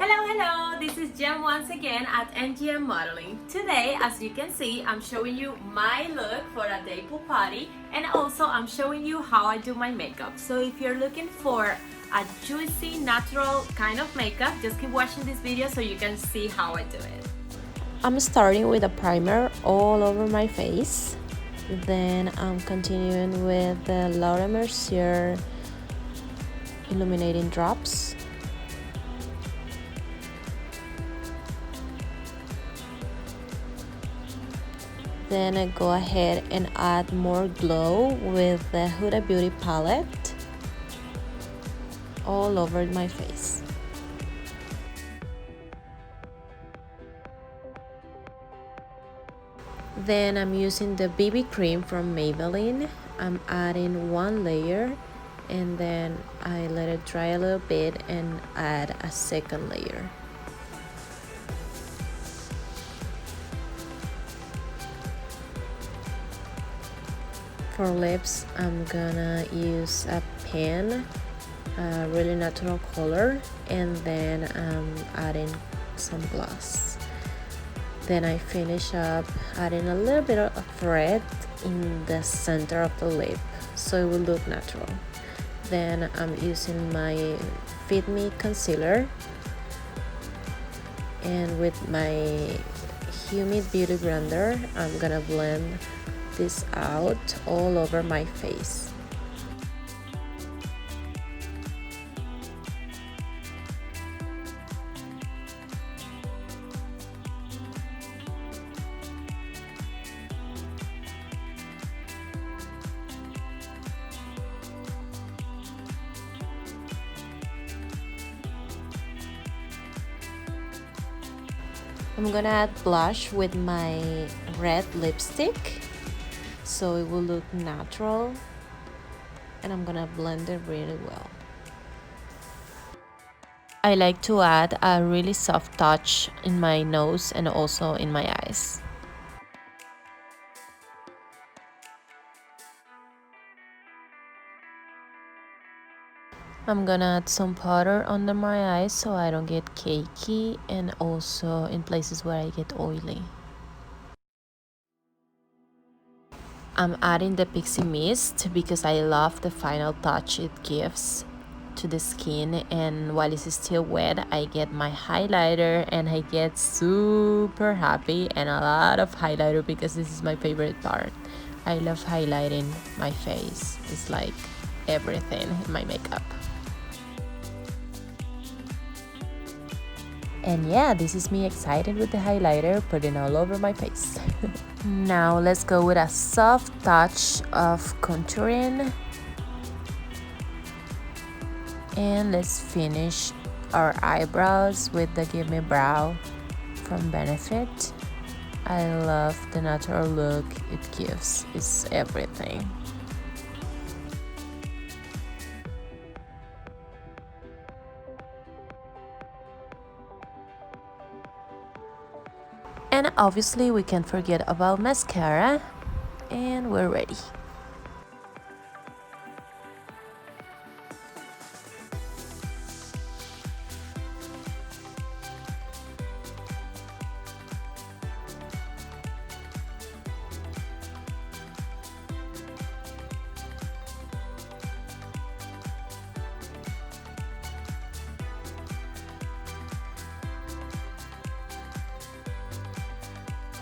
Hello, this is Jem once again at NGM Modeling. Today, as you can see, I'm showing you my look for a day pool party, and also I'm showing you how I do my makeup. So if you're looking for a juicy, natural kind of makeup, just keep watching this video so you can see how I do it. I'm starting with a primer all over my face. Then I'm continuing with the Laura Mercier illuminating drops. Then I go ahead and add more glow with the Huda Beauty palette all over my face. Then I'm using the BB cream from Maybelline. I'm adding one layer and then I let it dry a little bit and add a second layer. For lips, I'm gonna use a pen, a really natural color, and then I'm adding some gloss. Then I finish up adding a little bit of red in the center of the lip so it will look natural. Then I'm using my Fit Me concealer, and with my Humid Beauty blender I'm gonna blend this out all over my face. I'm gonna add blush with my red lipstick so it will look natural, and I'm gonna blend it really well. I like to add a really soft touch in my nose and also in my eyes. I'm gonna add some powder under my eyes so I don't get cakey, and also in places where I get oily. I'm adding the Pixie Mist because I love the final touch it gives to the skin, and while it's still wet I get my highlighter and I get super happy and a lot of highlighter because this is my favorite part. I love highlighting my face. It's like everything in my makeup. And yeah, this is me excited with the highlighter, putting all over my face. Now let's go with a soft touch of contouring. And let's finish our eyebrows with the Give Me Brow from Benefit. I love the natural look it gives. It's everything. And obviously we can't forget about mascara, and we're ready.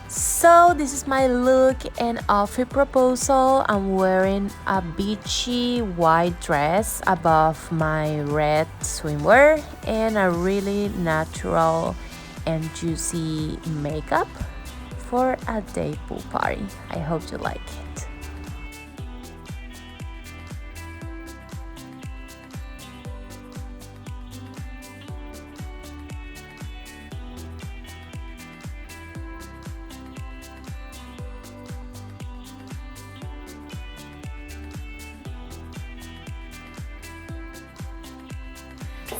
So this is my look and outfit proposal. I'm wearing a beachy white dress above my red swimwear and a really natural and juicy makeup for a day pool party. I hope you like it.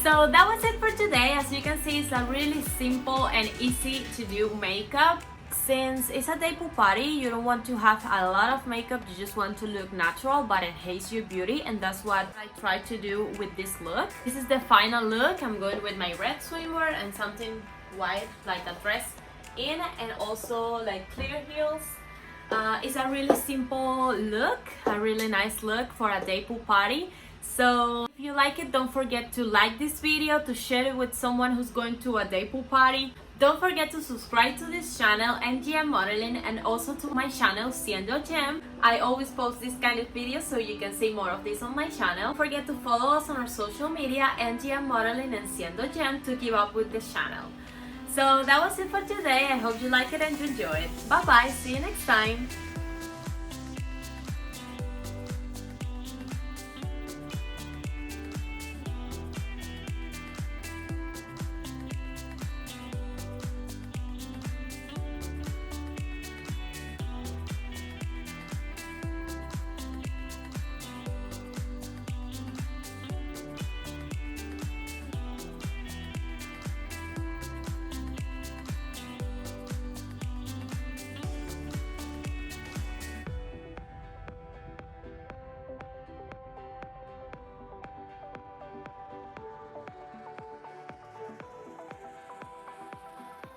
So that was it for today. As you can see, it's a really simple and easy to do makeup. since it's a day pool party, you don't want to have a lot of makeup, you just want to look natural but enhance your beauty, and that's what I try to do with this look. This is the final look. I'm going with my red swimwear and something white like a dress in, and also like clear heels. It's a really simple look, a really nice look for a day pool party. So if you like it, don't forget to like this video, to share it with someone who's going to a day pool party. Don't forget to subscribe to this channel, NGM Modeling, and also to my channel, Siendo Gem. I always post this kind of videos, so you can see more of this on my channel. Don't forget to follow us on our social media, NGM Modeling and Siendo Gem, to keep up with this channel. So that was it for today. I hope you like it and you enjoy it. Bye bye, see you next time.